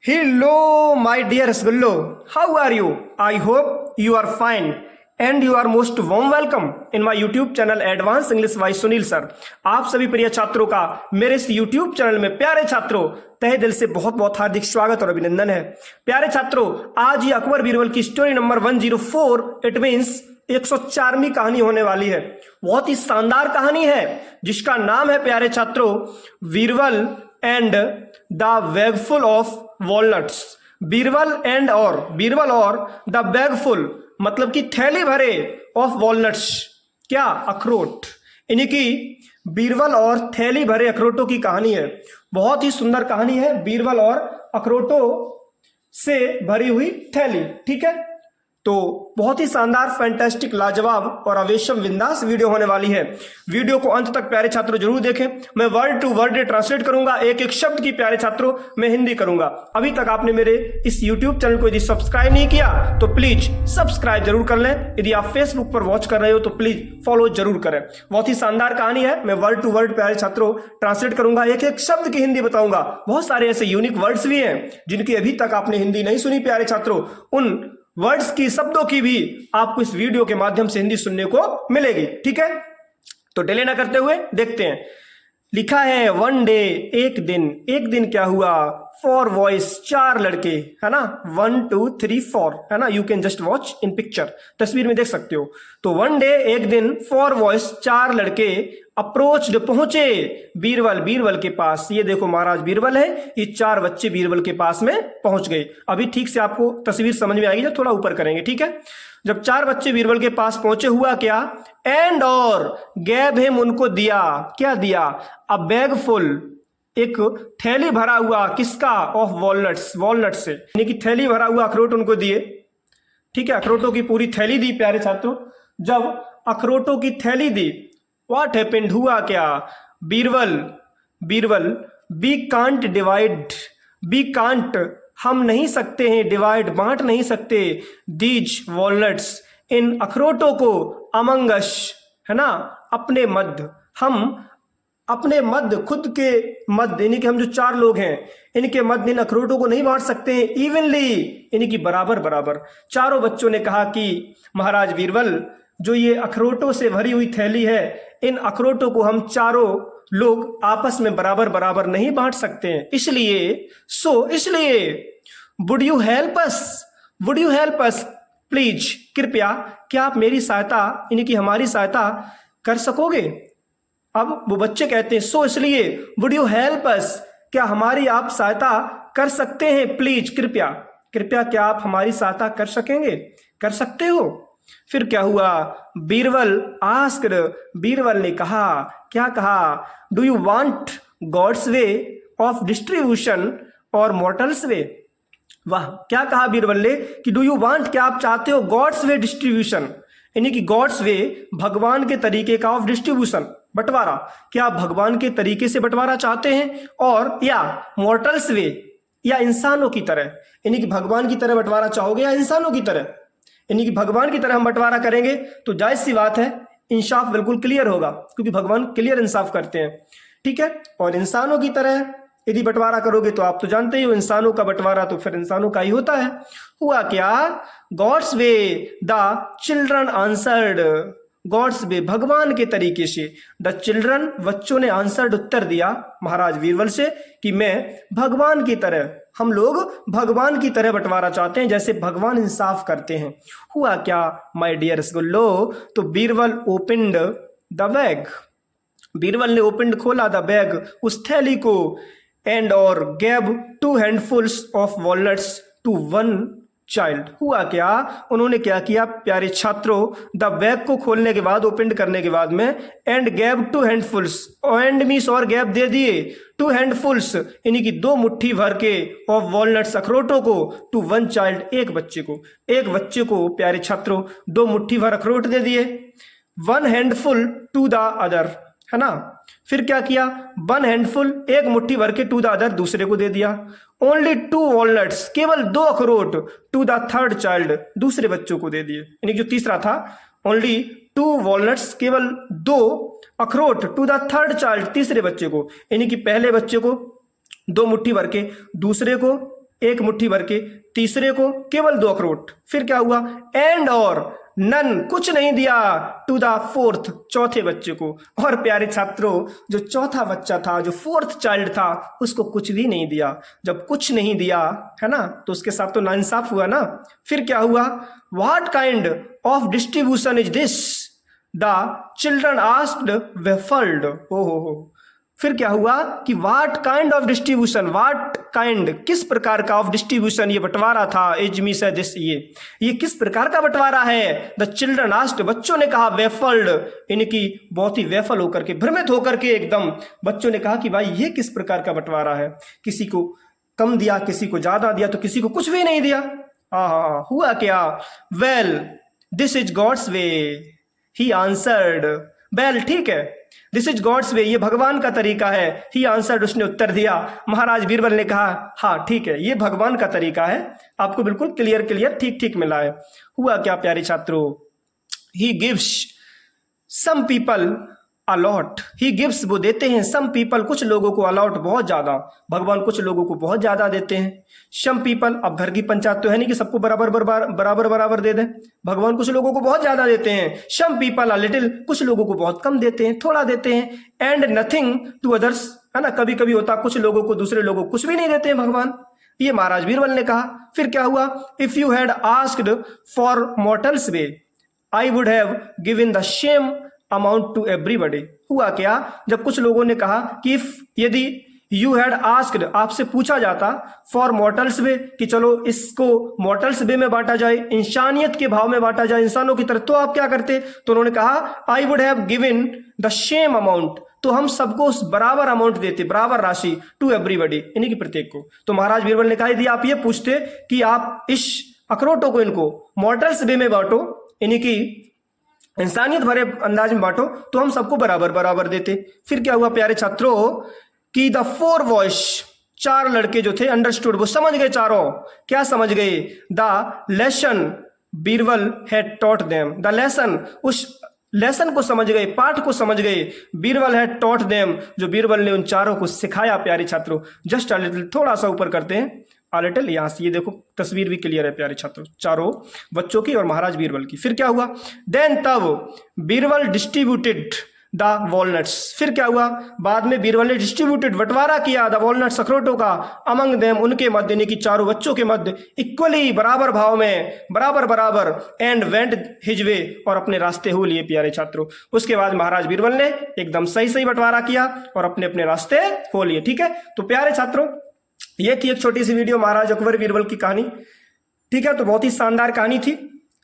Hello, my dear Rasgullo. How are you? I hope you are fine and you are most warm welcome in my YouTube channel Advanced English by Sunil sir. आप सभी प्रिय छात्रों का मेरे इस YouTube channel में प्यारे छात्रों तहे दिल से बहुत बहुत हार्दिक स्वागत और अभिनंदन है। प्यारे छात्रों, आज ये अकबर बीरबल की स्टोरी नंबर 104 इट मीन्स 104वीं कहानी होने वाली है। बहुत ही शानदार कहानी है जिसका नाम है प्यारे छात्रों Birbal and the bagful of walnuts. Birbal और द बैगफुल मतलब कि थैली भरे ऑफ वॉलनट्स, क्या अखरोट, यानी कि बीरबल और थैली भरे अखरोटों की कहानी है। बहुत ही सुंदर कहानी है, बीरबल और अखरोटों से भरी हुई थैली। ठीक है, तो बहुत ही शानदार, फैंटास्टिक, लाजवाब और अवेशम बिंदास वीडियो होने वाली है। वीडियो को अंत तक प्यारे छात्रों जरूर देखें। मैं वर्ड टू वर्ड ट्रांसलेट करूंगा, एक एक शब्द की प्यारे छात्रों मैं हिंदी करूंगा। अभी तक आपने मेरे इस यूट्यूब चैनल को यदि सब्सक्राइब नहीं किया तो प्लीज सब्सक्राइब जरूर कर लें। यदि आप फेसबुक पर वॉच कर रहे हो तो प्लीज फॉलो जरूर करें। बहुत ही शानदार कहानी है। मैं वर्ड टू वर्ड प्यारे छात्रों ट्रांसलेट करूंगा, एक एक शब्द की हिंदी बताऊंगा। बहुत सारे ऐसे यूनिक वर्ड्स भी हैं जिनकी अभी तक आपने हिंदी नहीं सुनी प्यारे छात्रों। उन वर्ड्स की, शब्दों की भी आपको इस वीडियो के माध्यम से हिंदी सुनने को मिलेगी। ठीक है, तो डिले ना करते हुए देखते हैं। लिखा है वन डे, एक दिन क्या हुआ, फॉर वॉइस, चार लड़के, है ना, 1 2 3 4, है ना, you can just watch in picture, तस्वीर में देख सकते हो। तो वन डे, एक दिन, फॉर वॉइस, चार लड़के, अप्रोच्ड, पहुंचे, बीरबल के पास। ये देखो महाराज बीरबल है, ये चार बच्चे बीरबल के पास में पहुंच गए। अभी ठीक से आपको तस्वीर समझ में आएगी जब थोड़ा ऊपर करेंगे। ठीक है, जब चार बच्चे बीरबल के पास पहुंचे हुआ क्या, एंड और गैब हिम, उनको दिया, क्या दिया, अ बैग फुल, एक थैली भरा हुआ, किसका, ऑफ वॉलनट से, यानी कि थैली भरा हुआ अखरोट उनको दिए। ठीक है, अखरोटों की पूरी थैली दी प्यारे छात्रों। जब अखरोटों की थैली दी, व्हाट हैपेंड, हुआ क्या, Birbal we can't divide, we can't हम नहीं सकते हैं, डिवाइड बांट नहीं सकते, दीज वॉलनट्स इन अखरोटों को, अमंग अस, है ना, अपने मध्य, हम अपने मध्य, खुद के मध्य, यानी कि हम जो चार लोग हैं इनके मध्य इन अखरोटों को नहीं बांट सकते हैं, इवनली, यानी कि बराबर बराबर। चारों बच्चों ने कहा कि महाराज बीरबल, जो ये अखरोटों से भरी हुई थैली है, इन अखरोटों को हम चारों लोग आपस में बराबर बराबर नहीं बांट सकते हैं, इसलिए would you help us please, कृपया, क्या आप मेरी सहायता, यानी कि हमारी सहायता कर सकोगे। अब वो बच्चे कहते हैं इसलिए, वुड यू हेल्प अस, क्या हमारी आप सहायता कर सकते हैं, प्लीज, कृपया क्या आप हमारी सहायता कर सकेंगे, कर सकते हो। फिर क्या हुआ, बीरबल ने कहा, क्या कहा, do you want God's way of distribution और मॉर्टल्स वे। वाह, क्या कहा बीरबल ने कि डू यू वांट, क्या आप चाहते हो, गॉड्स वे डिस्ट्रीब्यूशन, यानी कि गॉड्स वे भगवान के तरीके का, ऑफ डिस्ट्रीब्यूशन बंटवारा, क्या आप भगवान के तरीके से बंटवारा चाहते हैं, और या मॉर्टल्स वे, या इंसानों की तरह, यानी कि भगवान की तरह बंटवारा चाहोगे या इंसानों की तरह, यानी कि भगवान की तरह हम बंटवारा करेंगे तो जायज सी बात है, इंसाफ बिल्कुल क्लियर होगा क्योंकि भगवान क्लियर इंसाफ करते हैं। ठीक है, और इंसानों की तरह यदि बंटवारा करोगे तो आप तो जानते ही हो, इंसानों का बंटवारा तो फिर इंसानों का ही होता है। हुआ क्या, God's way, the children answered, God's way, भगवान के तरीके से, द चिल्ड्रन, बच्चों ने, आंसर्ड, उत्तर दिया महाराज बीरबल से कि मैं भगवान की तरह, हम लोग भगवान की तरह बंटवारा चाहते हैं जैसे भगवान इंसाफ करते हैं। हुआ क्या माय डियर रसगुल्लो, तो Birbal opened the bag, Birbal ने ओपनड, खोला, द बैग, उस थैली को, एंड और गैब 2 हैंडफुल्स ऑफ वॉलनट्स टू 1 चाइल्ड। हुआ क्या, उन्होंने क्या किया प्यारे छात्रों, द बैग को खोलने के बाद, ओपन करने के बाद में, एंड गैब 2 हैंडफुल्स, एंड मीस और गैब दे दिए, 2 हैंडफुल्स, यानी कि 2 मुट्ठी भर के, ऑफ वॉलनट्स, अखरोटों को, टू 1 चाइल्ड, एक बच्चे को प्यारे छात्रों 2 मुट्ठी भर अखरोट दे दिए, 1 हैंडफुल टू द अदर, है ना। फिर क्या किया, 1 हैंडफुल, एक मुट्ठी भर के, टू द अदर, दूसरे को दे दिया, ओनली 2 वॉलनट्स, केवल 2 अखरोट, टू द थर्ड चाइल्ड, दूसरे बच्चों को दे दिए, यानी जो तीसरा था, ओनली 2 वॉलनट्स, केवल 2 अखरोट, टू द थर्ड चाइल्ड, तीसरे बच्चे को, यानी कि पहले बच्चे को 2 मुट्ठी भर के, दूसरे को एक मुट्ठी भर के, तीसरे को केवल 2 अखरोट। फिर क्या हुआ, एंड और नन कुछ नहीं दिया टू द फोर्थ चौथे बच्चे को। और प्यारे छात्रों, जो चौथा बच्चा था, जो फोर्थ चाइल्ड था, उसको कुछ भी नहीं दिया। जब कुछ नहीं दिया है ना, तो उसके साथ तो नाइंसाफ हुआ ना। फिर क्या हुआ, what kind of distribution is this, the children asked baffled. हो, फिर क्या हुआ कि what kind of distribution, what kind किस प्रकार का, ऑफ डिस्ट्रीब्यूशन ये बंटवारा था, एज मी से दिस ये किस प्रकार का बंटवारा है। द चिल्ड्रन आस्क्ड बच्चों ने कहा, वेफल्ड इनकी बहुत ही वेफल होकर के, भ्रमित होकर के एकदम बच्चों ने कहा कि भाई ये किस प्रकार का बंटवारा है, किसी को कम दिया, किसी को ज्यादा दिया, तो किसी को कुछ भी नहीं दिया। हुआ क्या, well this is God's way he answered. Well ठीक है, दिस इज गॉड्स वे, ये भगवान का तरीका है। ही आंसर्ड, उसने उत्तर दिया। महाराज बीरबल ने कहा, हाँ ठीक है, ये भगवान का तरीका है, आपको बिल्कुल क्लियर ठीक ठीक मिला है। हुआ क्या प्यारे छात्रों, he gives some people a lot, he gives वो देते हैं, सम पीपल कुछ लोगों को, अलॉट बहुत ज्यादा, भगवान कुछ लोगों को बहुत ज्यादा देते हैं। सम पीपल, अब घर की पंचायत तो है नहीं कि सबको बराबर दे दें, भगवान कुछ लोगों को बहुत ज्यादा देते हैं। सम पीपल अ लिटिल, कुछ लोगों को बहुत कम देते हैं, थोड़ा देते हैं। एंड नथिंग टू अदर्स, है ना, कभी कभी होता कुछ लोगों को, दूसरे लोगों को कुछ भी नहीं देते हैं भगवान। ये महाराज बीरबल ने कहा। फिर क्या हुआ, if you had asked for mortals way I would have given the same amount to everybody. हुआ क्या, जब कुछ लोगों ने कहा कि यदि यू हैड आस्क्ड, आपसे पूछा जाता, फॉर मॉर्टल्स वे, कि चलो इसको मॉर्टल्स वे में बांटा जाए, इंसानियत के भाव में बांटा जाए, इंसानों की तरह, तो आप क्या करते, तो उन्होंने कहा आई would have given the same amount, तो हम सबको बराबर अमाउंट देते, बराबर राशि, टू एवरीबडी, इन्हीं की प्रत्येक को। तो महाराज बीरबल ने कहा यदि आप ये पूछते कि आप इस अखरोटों को इनको मॉर्टल्स वे में बांटो, इन्हीं की इंसानियत भरे अंदाज में बांटो, तो हम सबको बराबर देते। फिर क्या हुआ प्यारे छात्रों कि द 4 बॉयज, 4 लड़के जो थे, अंडरस्टूड, वो समझ गए, चारों क्या समझ गए, the lesson Birbal had taught them, the lesson, उस लेसन को समझ गए, पाठ को समझ गए, बीरबल हैड टॉट देम, जो बीरबल ने उन चारों को सिखाया। प्यारे छात्रों, जस्ट अ लिटिल, थोड़ा सा ऊपर करते हैं, अ लिटिल, यहां से ये देखो तस्वीर भी क्लियर है प्यारे छात्रों, चारों बच्चों की और महाराज बीरबल की। फिर क्या हुआ, देन तब बीरबल डिस्ट्रीब्यूटेड द वॉलनट्स, फिर क्या हुआ, बाद में बीरबल ने डिस्ट्रीब्यूटेड, बंटवारा किया, द वॉलनट्स, अखरोटों का, अमंग देम, उनके मध्य, यानी कि चारों बच्चों के मध्य, इक्वली, बराबर भाव में, बराबर, एंड वेंट हिज वे, और अपने रास्ते हो लिए प्यारे छात्रों। उसके बाद महाराज बीरबल ने एकदम सही बंटवारा किया और अपने अपने रास्ते हो लिए। ठीक है, तो प्यारे छात्रों, ये थी एक छोटी सी वीडियो महाराज अकबर बीरबल की कहानी। ठीक है, तो बहुत ही शानदार कहानी थी,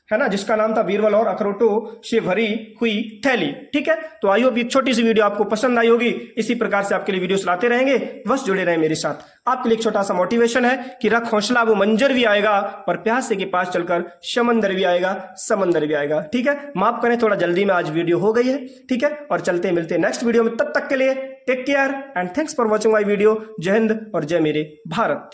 है ना, जिसका नाम था बीरबल और अखरोटों से भरी हुई थैली। ठीक है, तो आई होप ये छोटी सी वीडियो आपको पसंद आई होगी। इसी प्रकार से आपके लिए वीडियोस लाते रहेंगे, बस जुड़े रहें मेरे साथ। आपके लिए एक छोटा सा मोटिवेशन है कि रख हौसला, वो मंजर भी आएगा और प्यासे के पास चलकर समंदर भी आएगा, समंदर भी आएगा। ठीक है, माफ करें थोड़ा जल्दी में आज वीडियो हो गई है। ठीक है, और चलते मिलते नेक्स्ट वीडियो में, तब तक के लिए take care and thanks for watching my video. जय हिंद और जय मेरे भारत।